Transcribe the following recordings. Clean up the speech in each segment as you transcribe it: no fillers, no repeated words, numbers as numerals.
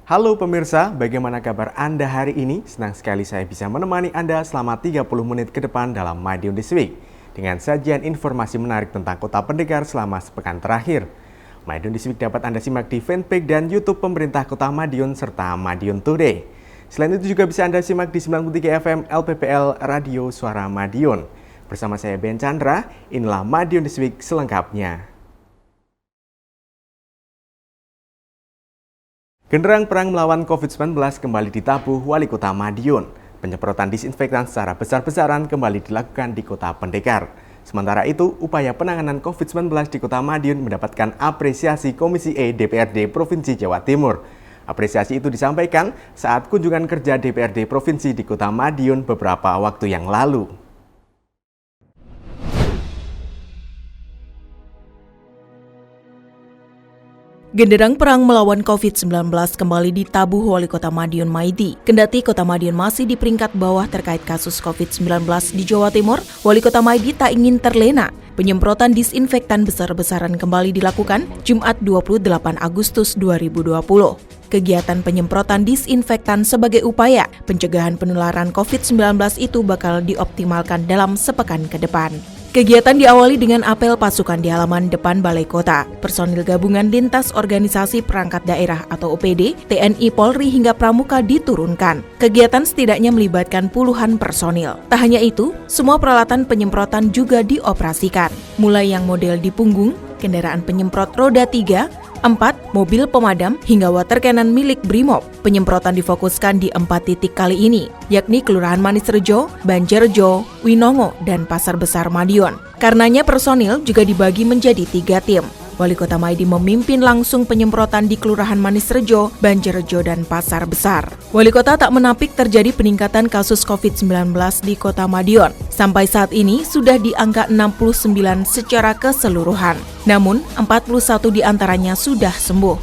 Halo pemirsa, bagaimana kabar Anda hari ini? Senang sekali saya bisa menemani Anda selama 30 menit ke depan dalam Madiun This Week dengan sajian informasi menarik tentang Kota Pendekar selama sepekan terakhir. Madiun This Week dapat Anda simak di fanpage dan YouTube pemerintah Kota Madiun serta Madiun Today. Selain itu juga bisa Anda simak di 93 FM LPPL Radio Suara Madiun. Bersama saya Ben Chandra, inilah Madiun This Week selengkapnya. Genderang perang melawan COVID-19 kembali ditabuh Wali Kota Madiun. Penyemprotan disinfektan secara besar-besaran kembali dilakukan di Kota Pendekar. Sementara itu, upaya penanganan COVID-19 di Kota Madiun mendapatkan apresiasi Komisi E DPRD Provinsi Jawa Timur. Apresiasi itu disampaikan saat kunjungan kerja DPRD Provinsi di Kota Madiun beberapa waktu yang lalu. Genderang perang melawan COVID-19 kembali ditabuh Wali Kota Madiun Maidi. Kendati Kota Madiun masih di peringkat bawah terkait kasus COVID-19 di Jawa Timur, Wali Kota Maidi tak ingin terlena. Penyemprotan disinfektan besar-besaran kembali dilakukan Jumat 28 Agustus 2020. Kegiatan penyemprotan disinfektan sebagai upaya pencegahan penularan COVID-19 itu bakal dioptimalkan dalam sepekan ke depan. Kegiatan diawali dengan apel pasukan di halaman depan Balai Kota. Personil gabungan lintas organisasi perangkat daerah atau OPD, TNI, Polri hingga Pramuka diturunkan. Kegiatan setidaknya melibatkan puluhan personil. Tak hanya itu, semua peralatan penyemprotan juga dioperasikan. Mulai yang model di punggung, kendaraan penyemprot roda 3, 4 mobil pemadam hingga water cannon milik Brimob. Penyemprotan difokuskan di 4 titik kali ini, yakni Kelurahan Manisrejo, Banjarjo, Winongo, dan Pasar Besar Madiun. Karenanya personil juga dibagi menjadi 3 tim. Wali Kota Maidi memimpin langsung penyemprotan di Kelurahan Manisrejo, Banjarjo, dan Pasar Besar. Wali Kota tak menampik terjadi peningkatan kasus COVID-19 di Kota Madiun. Sampai saat ini sudah di angka 69 secara keseluruhan. Namun, 41 diantaranya sudah sembuh.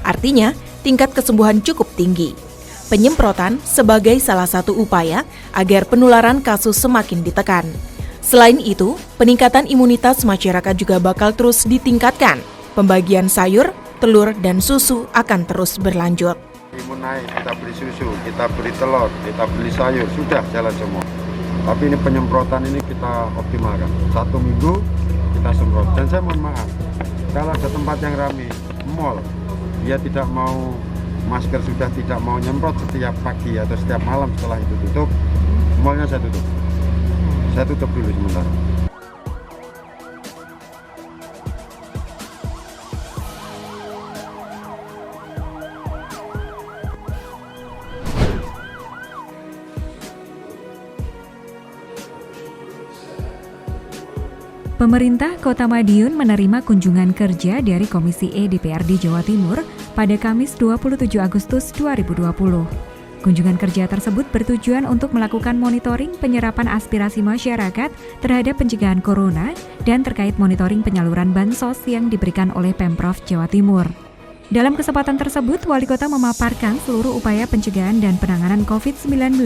Artinya, tingkat kesembuhan cukup tinggi. Penyemprotan sebagai salah satu upaya agar penularan kasus semakin ditekan. Selain itu, peningkatan imunitas masyarakat juga bakal terus ditingkatkan. Pembagian sayur, telur, dan susu akan terus berlanjut. Imun naik, kita beli susu, kita beli telur, kita beli sayur, sudah jalan semua. Tapi ini penyemprotan ini kita optimalkan. 1 minggu kita semprot. Dan saya mohon maaf, kalau ada tempat yang ramai, mall, dia tidak mau masker, sudah tidak mau nyemprot setiap pagi atau setiap malam setelah itu tutup, mallnya saya tutup. Saya tutup dulu sementara. Pemerintah Kota Madiun menerima kunjungan kerja dari Komisi E DPRD Jawa Timur pada Kamis 27 Agustus 2020. Kunjungan kerja tersebut bertujuan untuk melakukan monitoring penyerapan aspirasi masyarakat terhadap pencegahan corona dan terkait monitoring penyaluran bansos yang diberikan oleh Pemprov Jawa Timur. Dalam kesempatan tersebut, Wali Kota memaparkan seluruh upaya pencegahan dan penanganan COVID-19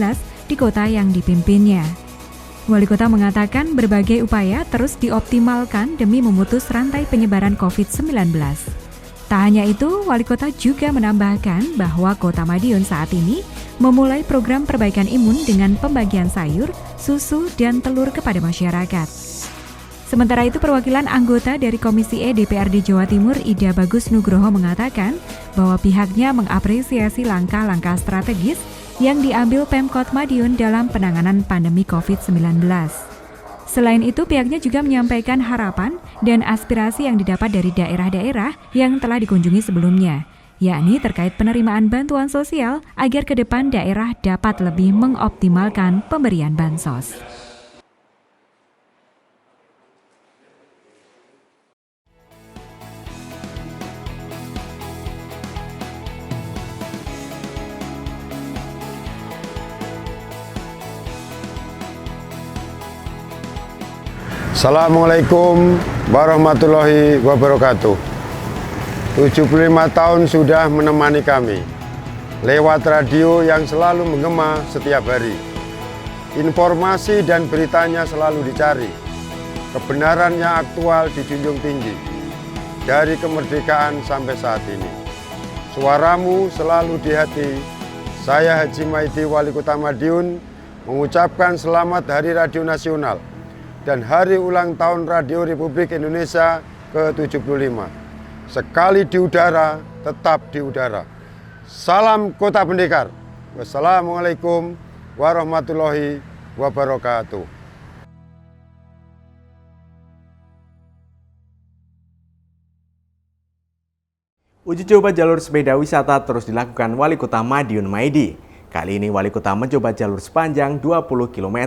di kota yang dipimpinnya. Wali Kota mengatakan berbagai upaya terus dioptimalkan demi memutus rantai penyebaran COVID-19. Tak hanya itu, Wali Kota juga menambahkan bahwa Kota Madiun saat ini memulai program perbaikan imun dengan pembagian sayur, susu, dan telur kepada masyarakat. Sementara itu, perwakilan anggota dari Komisi E DPRD Jawa Timur, Ida Bagus Nugroho, mengatakan bahwa pihaknya mengapresiasi langkah-langkah strategis yang diambil Pemkot Madiun dalam penanganan pandemi COVID-19. Selain itu, pihaknya juga menyampaikan harapan dan aspirasi yang didapat dari daerah-daerah yang telah dikunjungi sebelumnya, yakni terkait penerimaan bantuan sosial agar ke depan daerah dapat lebih mengoptimalkan pemberian bansos. Assalamualaikum warahmatullahi wabarakatuh. 75 tahun sudah menemani kami lewat radio yang selalu menggema setiap hari. Informasi dan beritanya selalu dicari. Kebenaran yang aktual dijunjung tinggi dari kemerdekaan sampai saat ini. suaramu selalu di hati. Saya Haji Maidi, Wali Kota Madiun, mengucapkan selamat Hari Radio Nasional dan Hari Ulang Tahun Radio Republik Indonesia ke-75. Sekali di udara, tetap di udara. Salam Kota Pendekar. Wassalamualaikum warahmatullahi wabarakatuh. Uji coba jalur sepeda wisata terus dilakukan Wali Kota Madiun Maidi. Kali ini Wali Kota mencoba jalur sepanjang 20 km.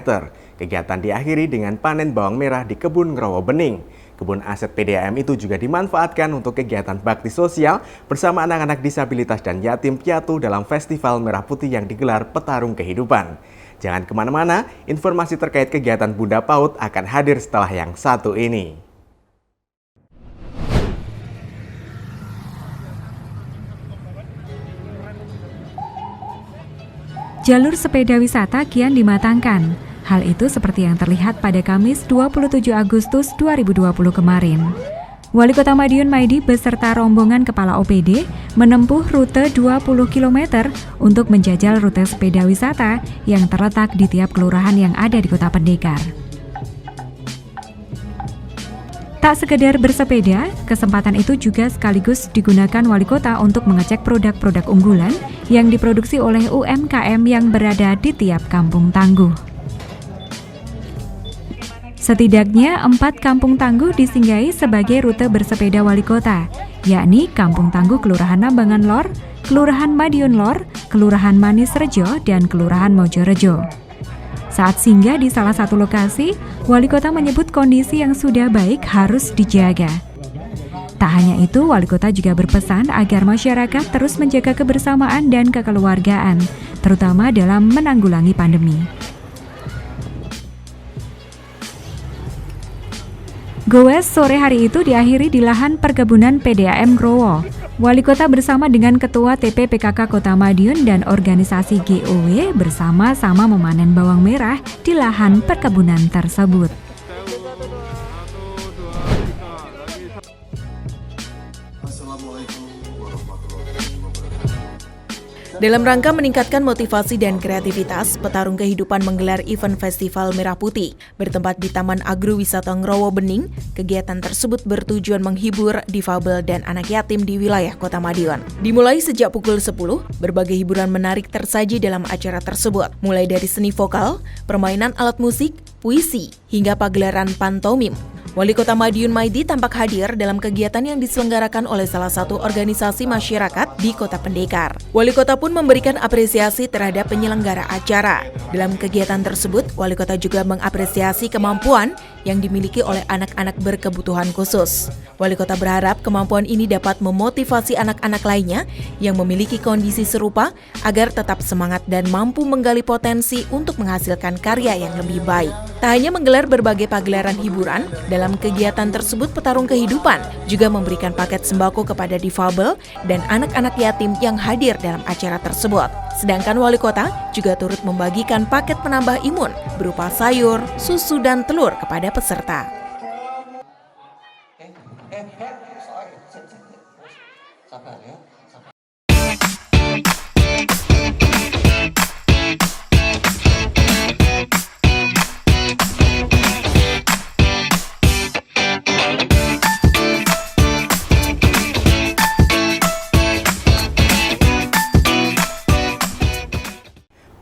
Kegiatan diakhiri dengan panen bawang merah di kebun Ngrowo Bening. Kebun aset PDAM itu juga dimanfaatkan untuk kegiatan bakti sosial bersama anak-anak disabilitas dan yatim piatu dalam Festival Merah Putih yang digelar Petarung Kehidupan. Jangan kemana-mana, informasi terkait kegiatan Bunda PAUD akan hadir setelah yang satu ini. Jalur sepeda wisata kian dimatangkan. Hal itu seperti yang terlihat pada Kamis 27 Agustus 2020 kemarin. Wali Kota Madiun Maidi beserta rombongan kepala OPD menempuh rute 20 km untuk menjajal rute sepeda wisata yang terletak di tiap kelurahan yang ada di Kota Pendekar. Tak sekedar bersepeda, kesempatan itu juga sekaligus digunakan wali kota untuk mengecek produk-produk unggulan yang diproduksi oleh UMKM yang berada di tiap kampung tangguh. Setidaknya 4 kampung tangguh disinggahi sebagai rute bersepeda wali kota, yakni Kampung Tangguh Kelurahan Nambangan Lor, Kelurahan Madiun Lor, Kelurahan Manis Rejo, dan Kelurahan Mojorejo. Saat singgah di salah satu lokasi, wali kota menyebut kondisi yang sudah baik harus dijaga. Tak hanya itu, wali kota juga berpesan agar masyarakat terus menjaga kebersamaan dan kekeluargaan, terutama dalam menanggulangi pandemi. Goes sore hari itu diakhiri di lahan perkebunan PDAM Ngrowo. Wali kota bersama dengan Ketua TP PKK Kota Madiun dan organisasi GOW bersama-sama memanen bawang merah di lahan perkebunan tersebut. Dalam rangka meningkatkan motivasi dan kreativitas, Petarung Kehidupan menggelar event Festival Merah Putih bertempat di Taman Agrowisata Ngrowo Bening. Kegiatan tersebut bertujuan menghibur difabel dan anak yatim di wilayah Kota Madiun. Dimulai sejak pukul 10, berbagai hiburan menarik tersaji dalam acara tersebut, mulai dari seni vokal, permainan alat musik, puisi, hingga pagelaran pantomim. Wali Kota Madiun Maidi tampak hadir dalam kegiatan yang diselenggarakan oleh salah satu organisasi masyarakat di Kota Pendekar. Wali Kota pun memberikan apresiasi terhadap penyelenggara acara. Dalam kegiatan tersebut, Wali Kota juga mengapresiasi kemampuan yang dimiliki oleh anak-anak berkebutuhan khusus. Wali Kota berharap kemampuan ini dapat memotivasi anak-anak lainnya yang memiliki kondisi serupa agar tetap semangat dan mampu menggali potensi untuk menghasilkan karya yang lebih baik. Tak hanya menggelar berbagai pagelaran hiburan, dalam kegiatan tersebut Petarung Kehidupan juga memberikan paket sembako kepada difabel dan anak-anak yatim yang hadir dalam acara tersebut. Sedangkan Wali Kota juga turut membagikan paket penambah imun berupa sayur, susu, dan telur kepada peserta. Sabar ya.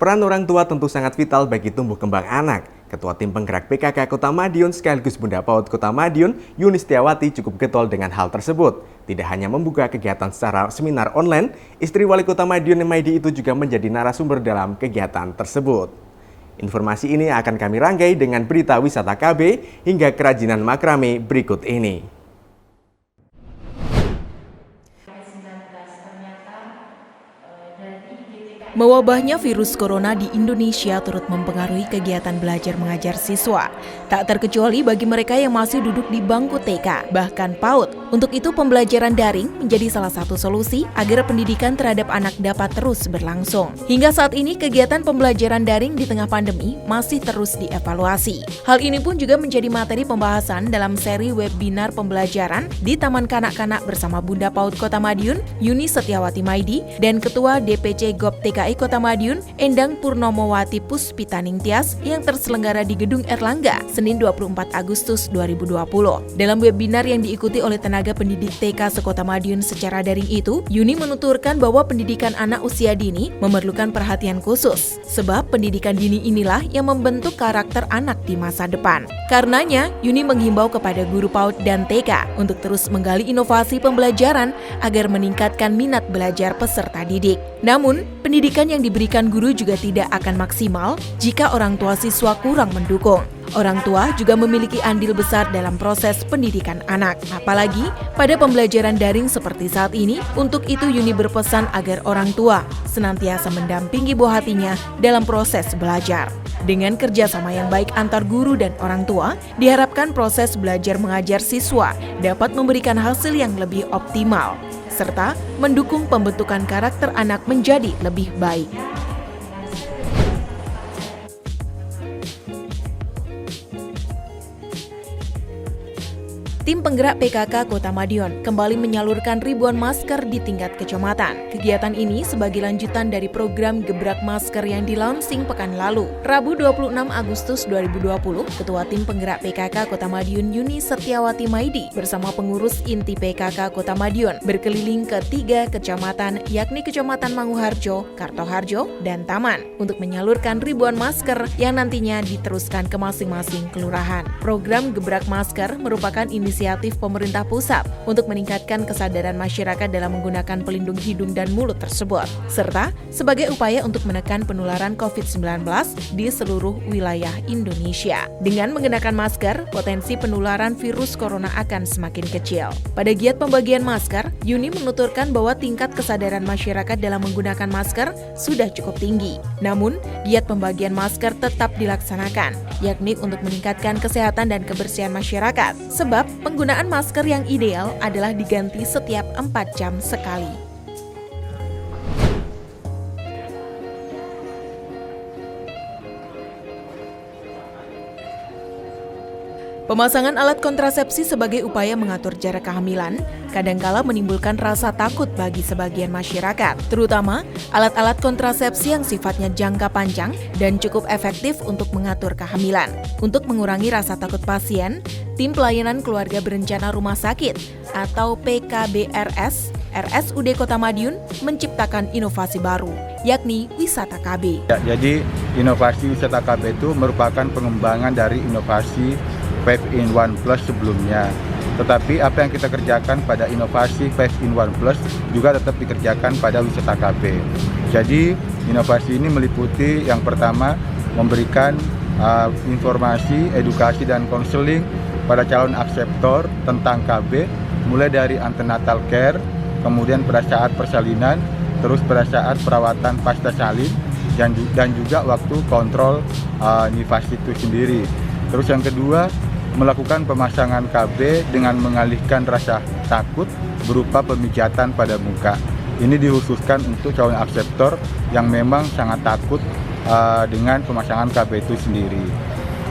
Peran orang tua tentu sangat vital bagi tumbuh kembang anak. Ketua Tim Penggerak PKK Kota Madiun sekaligus Bunda PAUD Kota Madiun, Yuni Setiawati cukup getol dengan hal tersebut. Tidak hanya membuka kegiatan secara seminar online, istri Wali Kota Madiun Maidi itu juga menjadi narasumber dalam kegiatan tersebut. Informasi ini akan kami rangkai dengan berita wisata KB hingga kerajinan makrame berikut ini. Mewabahnya virus corona di Indonesia turut mempengaruhi kegiatan belajar mengajar siswa. Tak terkecuali bagi mereka yang masih duduk di bangku TK, bahkan PAUD. Untuk itu pembelajaran daring menjadi salah satu solusi agar pendidikan terhadap anak dapat terus berlangsung. Hingga saat ini kegiatan pembelajaran daring di tengah pandemi masih terus dievaluasi. Hal ini pun juga menjadi materi pembahasan dalam seri webinar pembelajaran di Taman Kanak-Kanak bersama Bunda PAUD Kota Madiun, Yuni Setiawati Maidi, dan Ketua DPC GOP TKI Kota Madiun, Endang Purnomowati Puspitaning Tias yang terselenggara di Gedung Erlangga, Senin 24 Agustus 2020. Dalam webinar yang diikuti oleh tenaga pendidik TK sekota Madiun secara daring itu, Yuni menuturkan bahwa pendidikan anak usia dini memerlukan perhatian khusus, sebab pendidikan dini inilah yang membentuk karakter anak di masa depan. Karenanya, Yuni menghimbau kepada guru PAUD dan TK untuk terus menggali inovasi pembelajaran agar meningkatkan minat belajar peserta didik. Namun, pendidikan yang diberikan guru juga tidak akan maksimal jika orang tua siswa kurang mendukung. Orang tua juga memiliki andil besar dalam proses pendidikan anak, apalagi pada pembelajaran daring seperti saat ini. Untuk itu Yuni berpesan agar orang tua senantiasa mendampingi buah hatinya dalam proses belajar. Dengan kerjasama yang baik antar guru dan orang tua, diharapkan proses belajar mengajar siswa dapat memberikan hasil yang lebih optimal, serta mendukung pembentukan karakter anak menjadi lebih baik. Tim penggerak PKK Kota Madiun kembali menyalurkan ribuan masker di tingkat kecamatan. Kegiatan ini sebagai lanjutan dari program Gebrak Masker yang dilaunching pekan lalu. Rabu 26 Agustus 2020, Ketua Tim Penggerak PKK Kota Madiun Yuni Setiawati Maidi bersama pengurus inti PKK Kota Madiun berkeliling ke 3 kecamatan, yakni Kecamatan Manguharjo, Kartoharjo, dan Taman untuk menyalurkan ribuan masker yang nantinya diteruskan ke masing-masing kelurahan. Program Gebrak Masker merupakan inisiatif pemerintah pusat untuk meningkatkan kesadaran masyarakat dalam menggunakan pelindung hidung dan mulut tersebut, serta sebagai upaya untuk menekan penularan COVID-19 di seluruh wilayah Indonesia. Dengan mengenakan masker, potensi penularan virus corona akan semakin kecil. Pada giat pembagian masker, Yuni menuturkan bahwa tingkat kesadaran masyarakat dalam menggunakan masker sudah cukup tinggi. Namun, giat pembagian masker tetap dilaksanakan, yakni untuk meningkatkan kesehatan dan kebersihan masyarakat, sebab penggunaan masker yang ideal adalah diganti setiap 4 jam sekali. Pemasangan alat kontrasepsi sebagai upaya mengatur jarak kehamilan kadangkala menimbulkan rasa takut bagi sebagian masyarakat, terutama alat-alat kontrasepsi yang sifatnya jangka panjang dan cukup efektif untuk mengatur kehamilan. Untuk mengurangi rasa takut pasien, Tim Pelayanan Keluarga Berencana Rumah Sakit atau PKBRS RSUD Kota Madiun menciptakan inovasi baru, yakni Wisata KB. Ya, jadi inovasi Wisata KB itu merupakan pengembangan dari inovasi 5-in-1 Plus sebelumnya. Tetapi apa yang kita kerjakan pada inovasi 5-in-1 Plus juga tetap dikerjakan pada Wisata KB. Jadi inovasi ini meliputi yang pertama memberikan informasi, edukasi dan konseling pada calon akseptor tentang KB, mulai dari antenatal care, kemudian pada saat persalinan, terus pada saat perawatan pasca salin, dan juga waktu kontrol nifas itu sendiri. Terus yang kedua, melakukan pemasangan KB dengan mengalihkan rasa takut berupa pemijatan pada muka. Ini dikhususkan untuk calon akseptor yang memang sangat takut dengan pemasangan KB itu sendiri.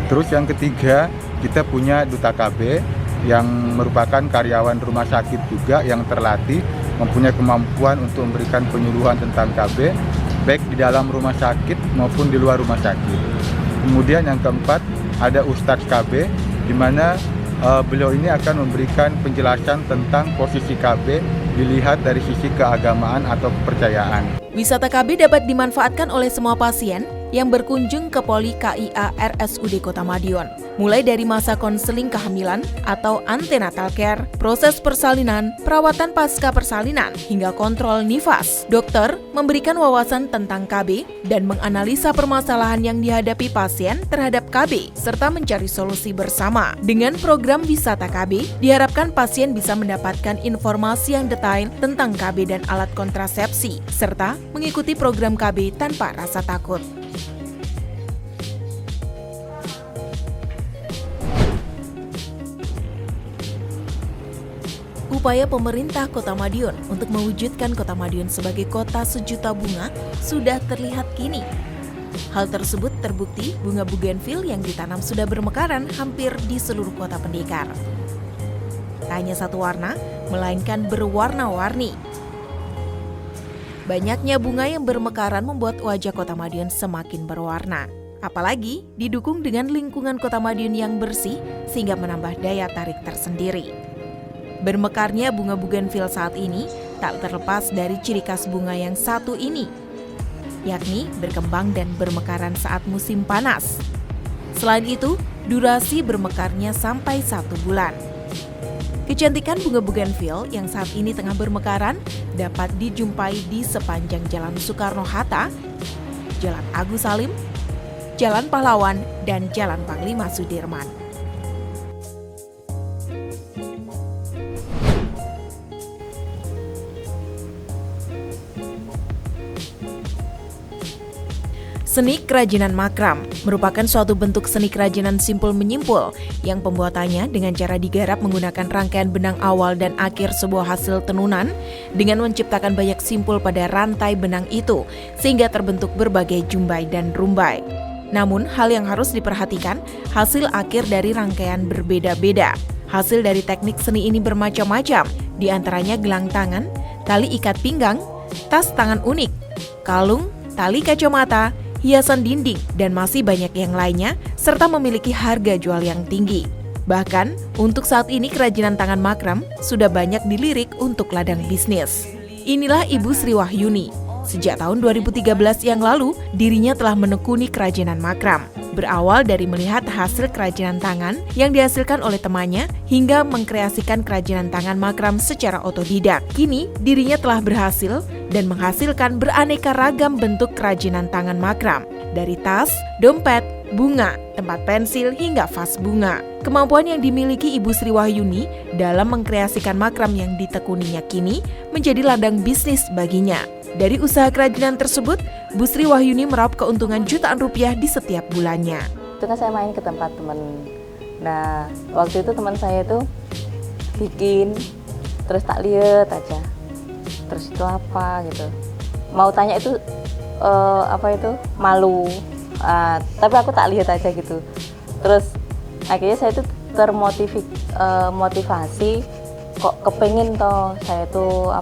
Terus yang ketiga, kita punya Duta KB yang merupakan karyawan rumah sakit juga yang terlatih, mempunyai kemampuan untuk memberikan penyuluhan tentang KB, baik di dalam rumah sakit maupun di luar rumah sakit. Kemudian yang keempat, ada Ustadz KB, di mana beliau ini akan memberikan penjelasan tentang posisi KB dilihat dari sisi keagamaan atau kepercayaan. Wisata KB dapat dimanfaatkan oleh semua pasien yang berkunjung ke Poli KIA RSUD Kota Madiun. Mulai dari masa konseling kehamilan atau antenatal care, proses persalinan, perawatan pasca persalinan, hingga kontrol nifas. Dokter memberikan wawasan tentang KB dan menganalisa permasalahan yang dihadapi pasien terhadap KB, serta mencari solusi bersama. Dengan program wisata KB, diharapkan pasien bisa mendapatkan informasi yang detail tentang KB dan alat kontrasepsi, serta mengikuti program KB tanpa rasa takut. Upaya pemerintah Kota Madiun untuk mewujudkan Kota Madiun sebagai kota sejuta bunga sudah terlihat kini. Hal tersebut terbukti bunga bougainville yang ditanam sudah bermekaran hampir di seluruh kota pendekar. Tak hanya satu warna, melainkan berwarna-warni. Banyaknya bunga yang bermekaran membuat wajah Kota Madiun semakin berwarna. Apalagi didukung dengan lingkungan Kota Madiun yang bersih sehingga menambah daya tarik tersendiri. Bermekarnya bunga bougainville saat ini tak terlepas dari ciri khas bunga yang satu ini, yakni berkembang dan bermekaran saat musim panas. Selain itu, durasi bermekarnya sampai 1 bulan. Kecantikan bunga bougainville yang saat ini tengah bermekaran dapat dijumpai di sepanjang Jalan Soekarno-Hatta, Jalan Agus Salim, Jalan Pahlawan, dan Jalan Panglima Sudirman. Seni kerajinan makram merupakan suatu bentuk seni kerajinan simpul menyimpul yang pembuatannya dengan cara digarap menggunakan rangkaian benang awal dan akhir sebuah hasil tenunan dengan menciptakan banyak simpul pada rantai benang itu sehingga terbentuk berbagai jumbai dan rumbai. Namun hal yang harus diperhatikan, hasil akhir dari rangkaian berbeda-beda. Hasil dari teknik seni ini bermacam-macam, di antaranya gelang tangan, tali ikat pinggang, tas tangan unik, kalung, tali kacamata, hiasan dinding, dan masih banyak yang lainnya, serta memiliki harga jual yang tinggi. Bahkan, untuk saat ini kerajinan tangan makram sudah banyak dilirik untuk ladang bisnis. Inilah Ibu Sri Wahyuni. Sejak tahun 2013 yang lalu, dirinya telah menekuni kerajinan makram. Berawal dari melihat hasil kerajinan tangan yang dihasilkan oleh temannya hingga mengkreasikan kerajinan tangan makram secara otodidak. Kini, dirinya telah berhasil dan menghasilkan beraneka ragam bentuk kerajinan tangan makram. Dari tas, dompet, bunga, tempat pensil, hingga vas bunga. Kemampuan yang dimiliki Ibu Sri Wahyuni dalam mengkreasikan makram yang ditekuninya kini menjadi ladang bisnis baginya. Dari usaha kerajinan tersebut, Bu Sri Wahyuni meraup keuntungan jutaan rupiah di setiap bulannya. Itu kan saya main ke tempat teman. Nah, waktu itu teman saya itu bikin, terus tak lihat aja. Terus itu apa gitu. Mau tanya itu apa itu malu. Tapi aku tak lihat aja gitu. Terus akhirnya saya itu termotivasi kok kepengin toh saya tuh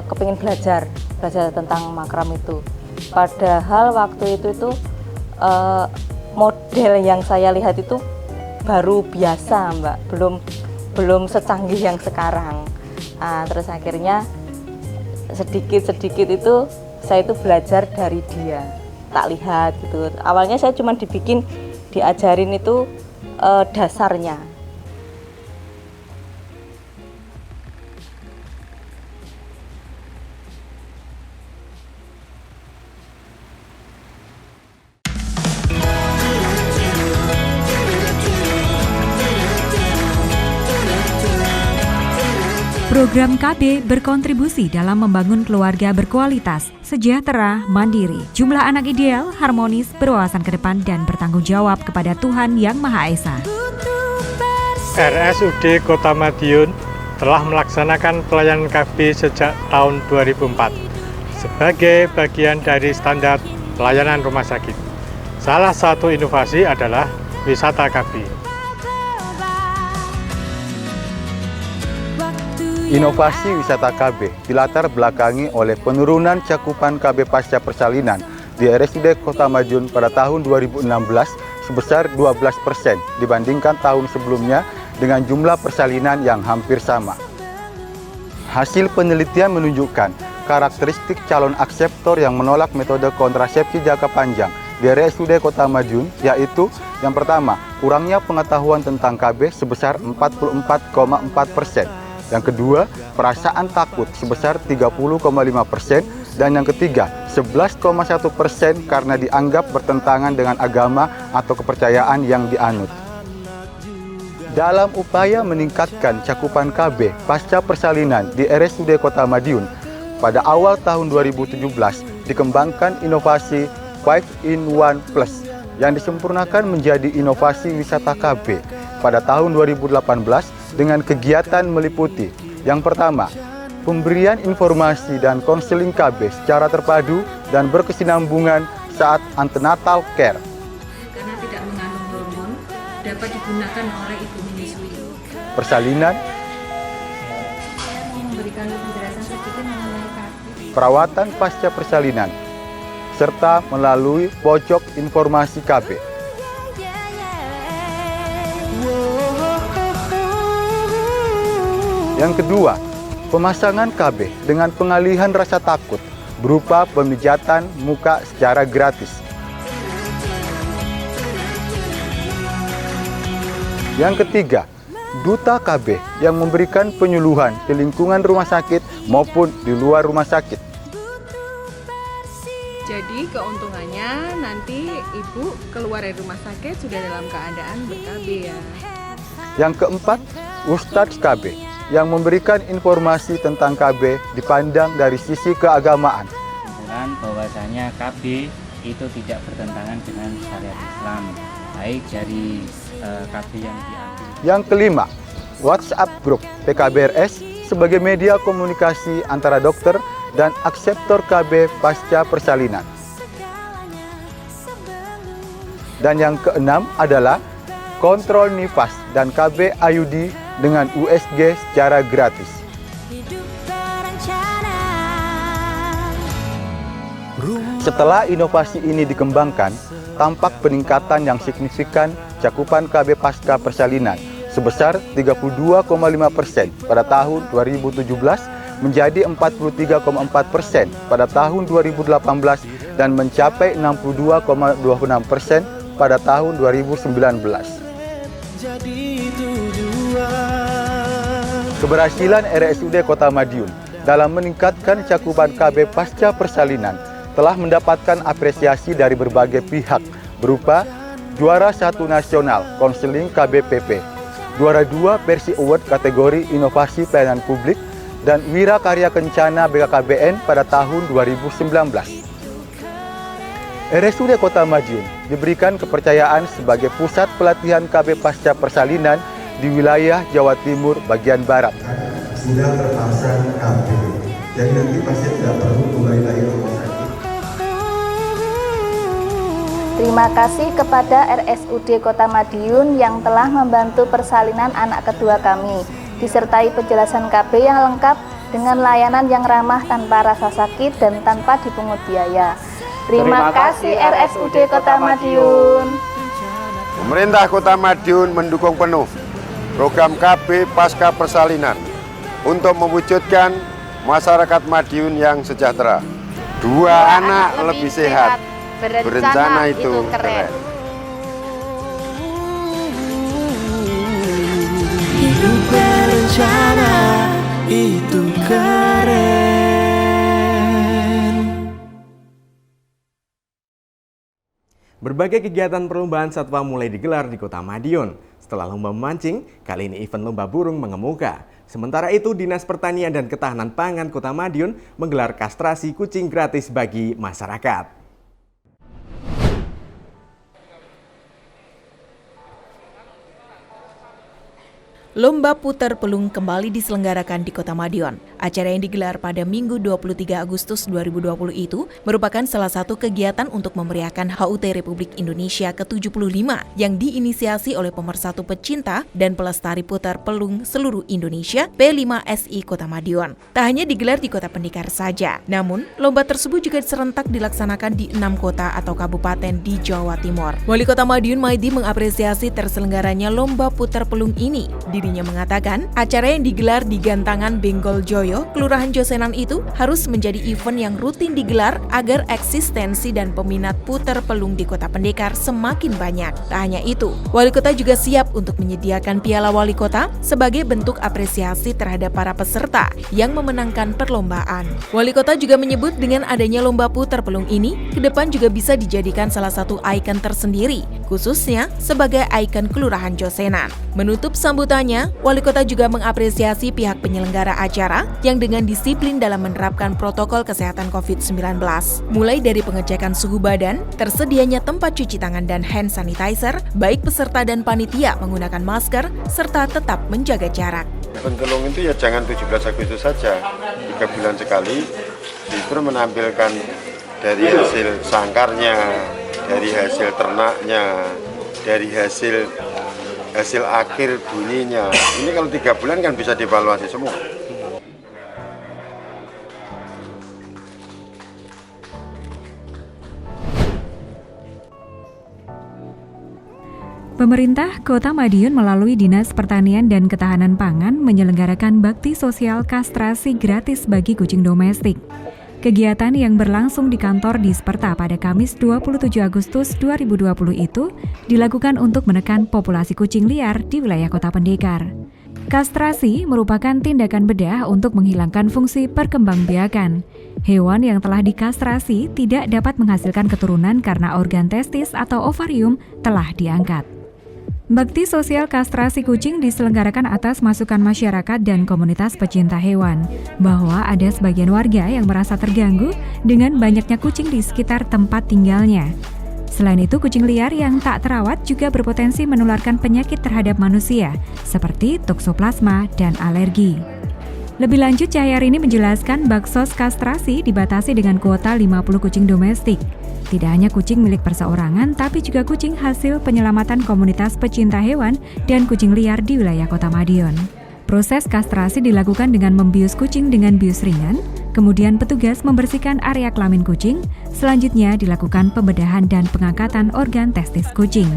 kepingin belajar tentang makram itu. Padahal waktu itu model yang saya lihat itu baru biasa, Mbak, belum secanggih yang sekarang. Terus akhirnya sedikit itu saya itu belajar dari dia, tak lihat gitu. Awalnya saya cuma diajarin itu dasarnya. Program KB berkontribusi dalam membangun keluarga berkualitas, sejahtera, mandiri, jumlah anak ideal, harmonis, berwawasan ke depan, dan bertanggung jawab kepada Tuhan Yang Maha Esa. RSUD Kota Madiun telah melaksanakan pelayanan KB sejak tahun 2004 sebagai bagian dari standar pelayanan rumah sakit. Salah satu inovasi adalah wisata KB. Inovasi wisata KB dilatar belakangi oleh penurunan cakupan KB pasca persalinan di RSUD Kota Madiun pada tahun 2016 sebesar 12% dibandingkan tahun sebelumnya dengan jumlah persalinan yang hampir sama. Hasil penelitian menunjukkan karakteristik calon akseptor yang menolak metode kontrasepsi jangka panjang di RSUD Kota Madiun, yaitu yang pertama, kurangnya pengetahuan tentang KB sebesar 44,4%. Yang kedua, perasaan takut sebesar 30,5%. Dan yang ketiga, 11,1% karena dianggap bertentangan dengan agama atau kepercayaan yang dianut. Dalam upaya meningkatkan cakupan KB pasca persalinan di RSUD Kota Madiun, pada awal tahun 2017 dikembangkan inovasi 5-in-1 Plus yang disempurnakan menjadi inovasi wisata KB pada tahun 2018 dengan kegiatan meliputi yang pertama, pemberian informasi dan konseling KB secara terpadu dan berkesinambungan saat antenatal care. Karena tidak mengandung hormon, dapat digunakan oleh ibu menyusui. Persalinan, Memberikan penjelasan sedikit mengenai KB. perawatan pasca persalinan, serta melalui pojok informasi KB. Yang kedua, pemasangan KB dengan pengalihan rasa takut berupa pemijatan muka secara gratis. Yang ketiga, duta KB yang memberikan penyuluhan di lingkungan rumah sakit maupun di luar rumah sakit. Jadi keuntungannya nanti ibu keluar dari rumah sakit sudah dalam keadaan ber-KB ya. Yang keempat, Ustadz KB yang memberikan informasi tentang KB dipandang dari sisi keagamaan. Kesimpulan bahwasanya KB itu tidak bertentangan dengan syariat Islam, baik dari KB yang diambil. Yang kelima, WhatsApp Group PKBRS sebagai media komunikasi antara dokter dan akseptor KB pasca persalinan. Dan yang keenam adalah kontrol nifas dan KB IUD dengan USG secara gratis. Setelah inovasi ini dikembangkan, tampak peningkatan yang signifikan cakupan KB pasca persalinan sebesar 32,5% pada tahun 2017 menjadi 43,4% pada tahun 2018 dan mencapai 62,26% pada tahun 2019. Keberhasilan RSUD Kota Madiun dalam meningkatkan cakupan KB pasca persalinan telah mendapatkan apresiasi dari berbagai pihak berupa juara 1 nasional konseling KBPP, juara 2 Persi Award kategori inovasi pelayanan publik, dan Wira Karya Kencana BKKBN pada tahun 2019. RSUD Kota Madiun diberikan kepercayaan sebagai pusat pelatihan KB pasca persalinan di wilayah Jawa Timur bagian barat. Sudah terpasang KB, jadi nanti pasien tidak perlu kembali lagi ke rumah sakit. Terima kasih kepada RSUD Kota Madiun yang telah membantu persalinan anak kedua kami, disertai penjelasan KB yang lengkap dengan layanan yang ramah tanpa rasa sakit dan tanpa dipungut biaya. Terima kasih RSUD Kota Madiun. Pemerintah Kota Madiun mendukung penuh program KB pasca persalinan untuk mewujudkan masyarakat Madiun yang sejahtera. Dua anak lebih sehat. Berencana itu keren. Hidup berencana itu keren. Berbagai kegiatan perlombaan satwa mulai digelar di Kota Madiun. Setelah lomba memancing, kali ini event lomba burung mengemuka. Sementara itu, Dinas Pertanian dan Ketahanan Pangan Kota Madiun menggelar kastrasi kucing gratis bagi masyarakat. Lomba putar pelung kembali diselenggarakan di Kota Madiun. Acara yang digelar pada Minggu 23 Agustus 2020 itu merupakan salah satu kegiatan untuk memeriahkan HUT Republik Indonesia ke-75 yang diinisiasi oleh Pemersatu Pecinta dan Pelestari Putar Pelung Seluruh Indonesia P5SI Kota Madiun. Tak hanya digelar di Kota Pendekar saja, namun lomba tersebut juga serentak dilaksanakan di 6 kota atau kabupaten di Jawa Timur. Wali Kota Madiun Maidi mengapresiasi terselenggaranya lomba putar pelung ini. Dirinya mengatakan, acara yang digelar di Gantangan Benggol Joyo, Kelurahan Josenan itu harus menjadi event yang rutin digelar agar eksistensi dan peminat puter pelung di Kota Pendekar semakin banyak. Tak hanya itu, Wali Kota juga siap untuk menyediakan Piala Wali Kota sebagai bentuk apresiasi terhadap para peserta yang memenangkan perlombaan. Wali Kota juga menyebut dengan adanya lomba puter pelung ini, ke depan juga bisa dijadikan salah satu ikon tersendiri, khususnya sebagai ikon Kelurahan Josenan. Menutup sambutannya, Wali Kota juga mengapresiasi pihak penyelenggara acara yang dengan disiplin dalam menerapkan protokol kesehatan COVID-19, mulai dari pengecekan suhu badan, tersedianya tempat cuci tangan dan hand sanitizer, baik peserta dan panitia menggunakan masker, serta tetap menjaga jarak. Pentelung itu ya jangan 17 Agustus saja, 3 bulan sekali, justru menampilkan dari hasil sangkarnya, dari hasil ternaknya, dari hasil akhir bunyinya. Ini kalau 3 bulan kan bisa dievaluasi semua. Pemerintah Kota Madiun melalui Dinas Pertanian dan Ketahanan Pangan menyelenggarakan bakti sosial kastrasi gratis bagi kucing domestik. Kegiatan yang berlangsung di kantor Disperta pada Kamis 27 Agustus 2020 itu dilakukan untuk menekan populasi kucing liar di wilayah Kota Pendekar. Kastrasi merupakan tindakan bedah untuk menghilangkan fungsi perkembangbiakan. Hewan yang telah dikastrasi tidak dapat menghasilkan keturunan karena organ testis atau ovarium telah diangkat. Bakti sosial kastrasi kucing diselenggarakan atas masukan masyarakat dan komunitas pecinta hewan, bahwa ada sebagian warga yang merasa terganggu dengan banyaknya kucing di sekitar tempat tinggalnya. Selain itu, kucing liar yang tak terawat juga berpotensi menularkan penyakit terhadap manusia, seperti toksoplasma dan alergi. Lebih lanjut, Cahyarini menjelaskan baksos kastrasi dibatasi dengan kuota 50 kucing domestik. Tidak hanya kucing milik perseorangan, tapi juga kucing hasil penyelamatan komunitas pecinta hewan dan kucing liar di wilayah Kota Madiun. Proses kastrasi dilakukan dengan membius kucing dengan bius ringan, kemudian petugas membersihkan area kelamin kucing, selanjutnya dilakukan pembedahan dan pengangkatan organ testis kucing.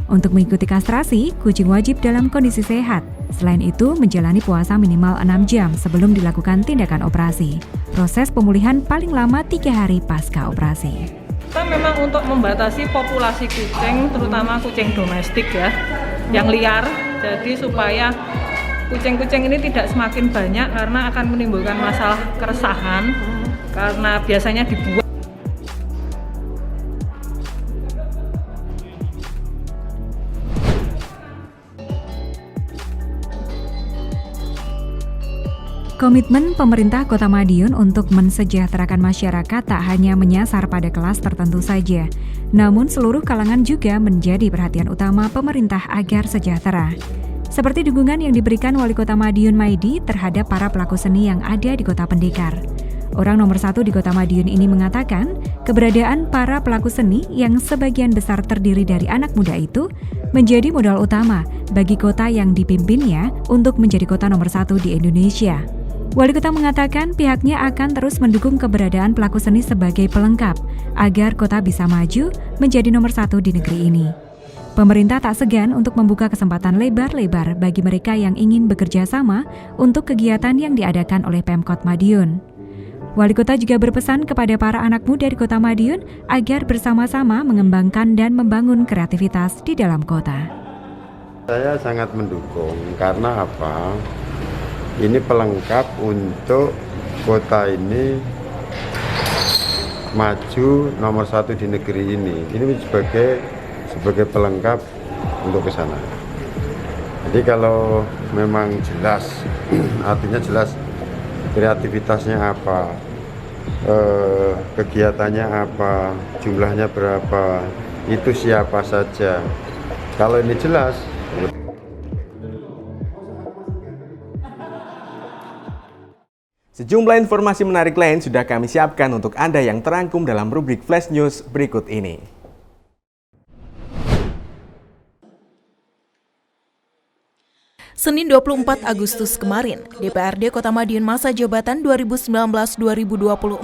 Untuk mengikuti kastrasi, kucing wajib dalam kondisi sehat. Selain itu, menjalani puasa minimal 6 jam sebelum dilakukan tindakan operasi. Proses pemulihan paling lama 3 hari pasca operasi. Kita memang untuk membatasi populasi kucing, terutama kucing domestik ya, yang liar. Jadi supaya kucing-kucing ini tidak semakin banyak karena akan menimbulkan masalah keresahan karena biasanya dibuang. Komitmen pemerintah Kota Madiun untuk mensejahterakan masyarakat tak hanya menyasar pada kelas tertentu saja, namun seluruh kalangan juga menjadi perhatian utama pemerintah agar sejahtera. Seperti dukungan yang diberikan Wali Kota Madiun Maidi terhadap para pelaku seni yang ada di Kota Pendekar. Orang nomor 1 di Kota Madiun ini mengatakan, keberadaan para pelaku seni yang sebagian besar terdiri dari anak muda itu menjadi modal utama bagi kota yang dipimpinnya untuk menjadi kota nomor 1 di Indonesia. Wali Kota mengatakan pihaknya akan terus mendukung keberadaan pelaku seni sebagai pelengkap agar kota bisa maju menjadi nomor 1 di negeri ini. Pemerintah tak segan untuk membuka kesempatan lebar-lebar bagi mereka yang ingin bekerja sama untuk kegiatan yang diadakan oleh Pemkot Madiun. Wali Kota juga berpesan kepada para anak muda di Kota Madiun agar bersama-sama mengembangkan dan membangun kreativitas di dalam kota. Saya sangat mendukung karena apa? Ini pelengkap untuk kota ini maju nomor 1 di negeri ini. Ini sebagai pelengkap untuk ke sana. Jadi kalau memang jelas, artinya jelas kreativitasnya apa, kegiatannya apa, jumlahnya berapa, itu siapa saja. Kalau ini jelas. Sejumlah informasi menarik lain sudah kami siapkan untuk Anda yang terangkum dalam rubrik Flash News berikut ini. Senin 24 Agustus kemarin, DPRD Kota Madiun masa jabatan 2019-2024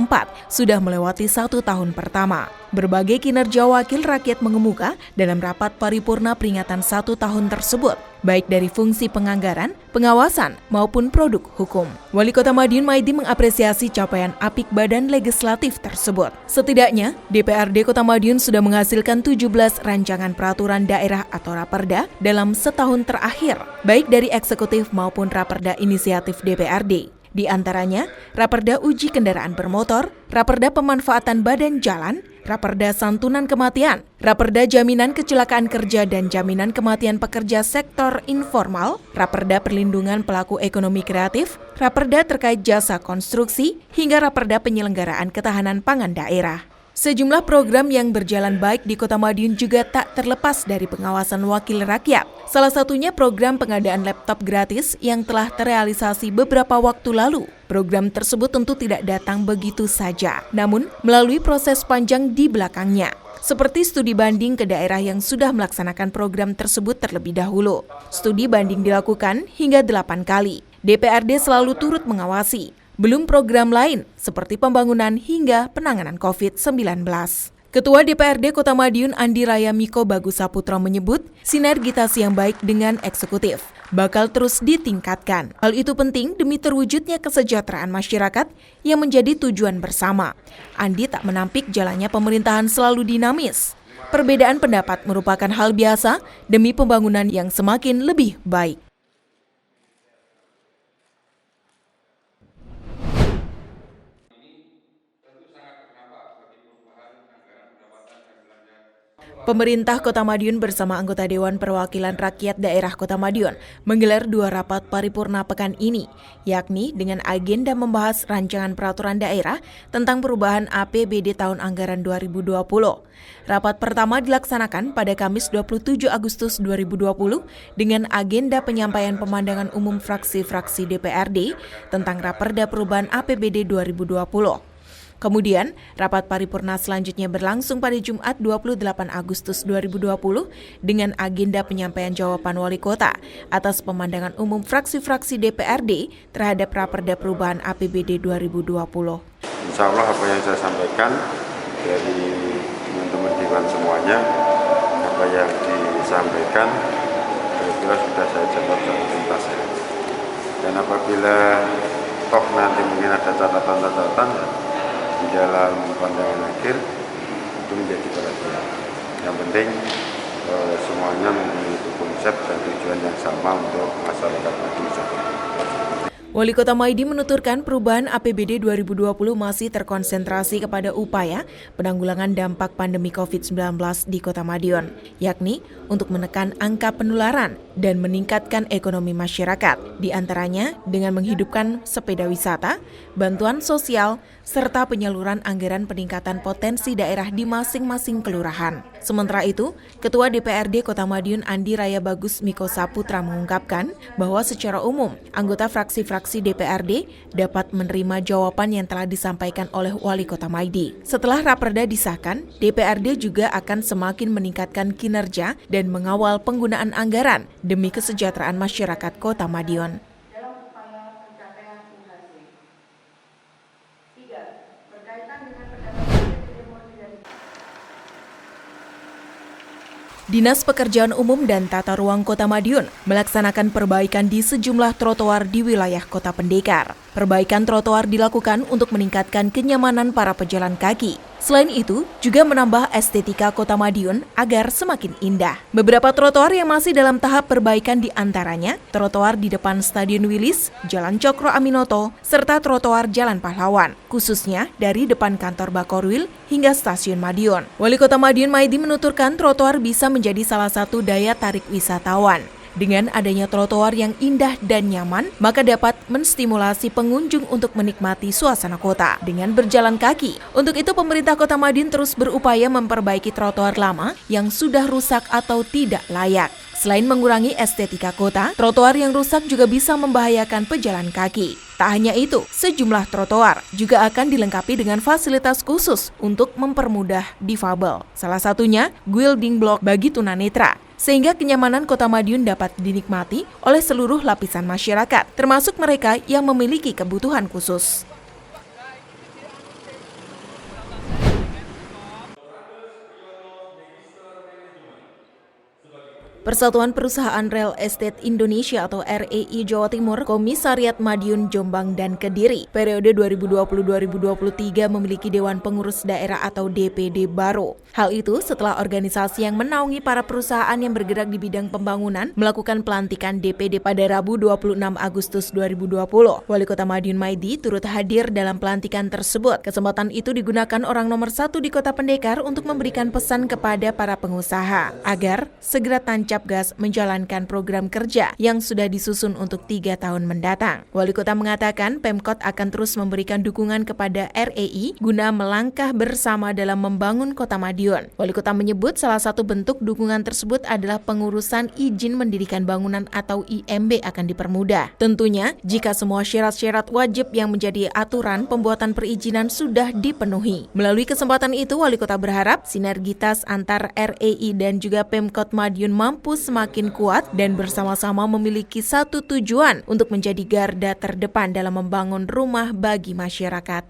sudah melewati 1 tahun pertama. Berbagai kinerja wakil rakyat mengemuka dalam rapat paripurna peringatan 1 tahun tersebut. baik dari fungsi penganggaran, pengawasan, maupun produk hukum. Wali Kota Madiun Maidi mengapresiasi capaian apik badan legislatif tersebut. Setidaknya, DPRD Kota Madiun sudah menghasilkan 17 rancangan peraturan daerah atau raperda dalam setahun terakhir, baik dari eksekutif maupun raperda inisiatif DPRD. Di antaranya, raperda uji kendaraan bermotor, raperda pemanfaatan badan jalan, raperda santunan kematian, raperda jaminan kecelakaan kerja dan jaminan kematian pekerja sektor informal, raperda perlindungan pelaku ekonomi kreatif, raperda terkait jasa konstruksi, hingga raperda penyelenggaraan ketahanan pangan daerah. Sejumlah program yang berjalan baik di Kota Madiun juga tak terlepas dari pengawasan wakil rakyat. Salah satunya program pengadaan laptop gratis yang telah terrealisasi beberapa waktu lalu. Program tersebut tentu tidak datang begitu saja, namun melalui proses panjang di belakangnya. Seperti studi banding ke daerah yang sudah melaksanakan program tersebut terlebih dahulu. Studi banding dilakukan hingga 8 kali. DPRD selalu turut mengawasi. Belum program lain seperti pembangunan hingga penanganan COVID-19. Ketua DPRD Kota Madiun Andi Raya Miko Bagus Saputra menyebut sinergitas yang baik dengan eksekutif bakal terus ditingkatkan. Hal itu penting demi terwujudnya kesejahteraan masyarakat yang menjadi tujuan bersama. Andi tak menampik jalannya pemerintahan selalu dinamis. Perbedaan pendapat merupakan hal biasa demi pembangunan yang semakin lebih baik. Pemerintah Kota Madiun bersama anggota Dewan Perwakilan Rakyat Daerah Kota Madiun menggelar 2 rapat paripurna pekan ini, yakni dengan agenda membahas rancangan peraturan daerah tentang perubahan APBD tahun anggaran 2020. Rapat pertama dilaksanakan pada Kamis 27 Agustus 2020 dengan agenda penyampaian pemandangan umum fraksi-fraksi DPRD tentang raperda perubahan APBD 2020. Kemudian, rapat paripurna selanjutnya berlangsung pada Jumat 28 Agustus 2020 dengan agenda penyampaian jawaban wali kota atas pemandangan umum fraksi-fraksi DPRD terhadap raperda perubahan APBD 2020. Insya Allah apa yang saya sampaikan dari teman-teman Dewan semuanya, apa yang disampaikan, kira-kira sudah saya jawab secara tuntas ya. Dan apabila toh nanti mungkin ada catatan-catatan di dalam pandangan akhir, itu menjadi perhatian. Yang penting semuanya mempunyai konsep dan tujuan yang sama untuk masyarakat Madiun. Wali Kota Maidi menuturkan perubahan APBD 2020 masih terkonsentrasi kepada upaya penanggulangan dampak pandemi COVID-19 di Kota Madiun, yakni untuk menekan angka penularan dan meningkatkan ekonomi masyarakat, di antaranya dengan menghidupkan sepeda wisata, bantuan sosial, serta penyaluran anggaran peningkatan potensi daerah di masing-masing kelurahan. Sementara itu, Ketua DPRD Kota Madiun Andi Raya Bagus Miko Saputra mengungkapkan bahwa secara umum, anggota fraksi-fraksi DPRD dapat menerima jawaban yang telah disampaikan oleh Wali Kota Maidi. Setelah raperda disahkan, DPRD juga akan semakin meningkatkan kinerja dan mengawal penggunaan anggaran demi kesejahteraan masyarakat Kota Madiun. Dinas Pekerjaan Umum dan Tata Ruang Kota Madiun melaksanakan perbaikan di sejumlah trotoar di wilayah Kota Pendekar. Perbaikan trotoar dilakukan untuk meningkatkan kenyamanan para pejalan kaki. Selain itu, juga menambah estetika Kota Madiun agar semakin indah. Beberapa trotoar yang masih dalam tahap perbaikan di antaranya trotoar di depan Stadion Wilis, Jalan Cokro Aminoto, serta trotoar Jalan Pahlawan, khususnya dari depan kantor Bakorwil hingga Stasiun Madiun. Wali Kota Madiun Maidi menuturkan trotoar bisa menjadi salah satu daya tarik wisatawan. Dengan adanya trotoar yang indah dan nyaman, maka dapat menstimulasi pengunjung untuk menikmati suasana kota dengan berjalan kaki. Untuk itu, pemerintah Kota Madiun terus berupaya memperbaiki trotoar lama yang sudah rusak atau tidak layak. Selain mengurangi estetika kota, trotoar yang rusak juga bisa membahayakan pejalan kaki. Tak hanya itu, sejumlah trotoar juga akan dilengkapi dengan fasilitas khusus untuk mempermudah difabel. Salah satunya, building block bagi tunanetra. Sehingga kenyamanan Kota Madiun dapat dinikmati oleh seluruh lapisan masyarakat, termasuk mereka yang memiliki kebutuhan khusus. Persatuan Perusahaan Real Estate Indonesia atau REI Jawa Timur, Komisariat Madiun, Jombang, dan Kediri, periode 2020-2023 memiliki Dewan Pengurus Daerah atau DPD baru. Hal itu setelah organisasi yang menaungi para perusahaan yang bergerak di bidang pembangunan melakukan pelantikan DPD pada Rabu 26 Agustus 2020. Wali Kota Madiun Maidi turut hadir dalam pelantikan tersebut. Kesempatan itu digunakan orang nomor 1 di Kota Pendekar untuk memberikan pesan kepada para pengusaha agar segera tancap gas menjalankan program kerja yang sudah disusun untuk 3 tahun mendatang. Wali Kota mengatakan Pemkot akan terus memberikan dukungan kepada REI guna melangkah bersama dalam membangun Kota Madiun. Wali Kota menyebut salah satu bentuk dukungan tersebut adalah pengurusan izin mendirikan bangunan atau IMB akan dipermudah. Tentunya jika semua syarat-syarat wajib yang menjadi aturan pembuatan perizinan sudah dipenuhi. Melalui kesempatan itu, Wali Kota berharap sinergitas antar REI dan juga Pemkot Madiun mampu semakin kuat dan bersama-sama memiliki satu tujuan untuk menjadi garda terdepan dalam membangun rumah bagi masyarakat.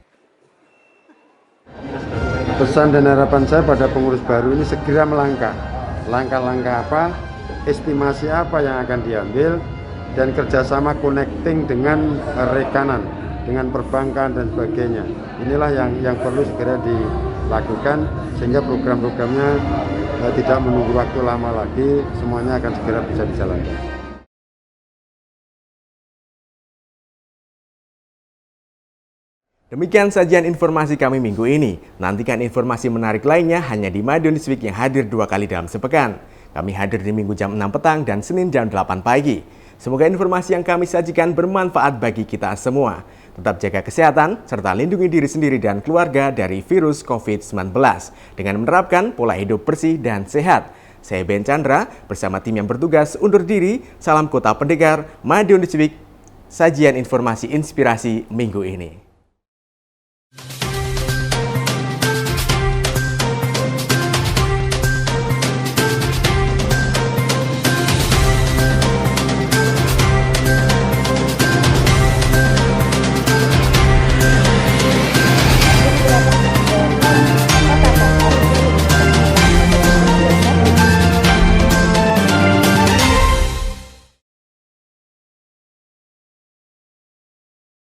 Pesan dan harapan saya pada pengurus baru ini segera melangkah. Langkah-langkah apa, estimasi apa yang akan diambil, dan kerjasama connecting dengan rekanan, dengan perbankan dan sebagainya. Inilah yang perlu segera dilakukan sehingga program-programnya tidak menunggu waktu lama lagi, semuanya akan segera bisa dijalankan. Demikian sajian informasi kami minggu ini. Nantikan informasi menarik lainnya hanya di Madiun This Week yang hadir 2 kali dalam sepekan. Kami hadir di Minggu jam 6 petang dan Senin jam 8 pagi. Semoga informasi yang kami sajikan bermanfaat bagi kita semua. Tetap jaga kesehatan, serta lindungi diri sendiri dan keluarga dari virus COVID-19 dengan menerapkan pola hidup bersih dan sehat. Saya Ben Chandra, bersama tim yang bertugas undur diri. Salam Kota Pendekar, Madiun This Week, sajian informasi inspirasi minggu ini.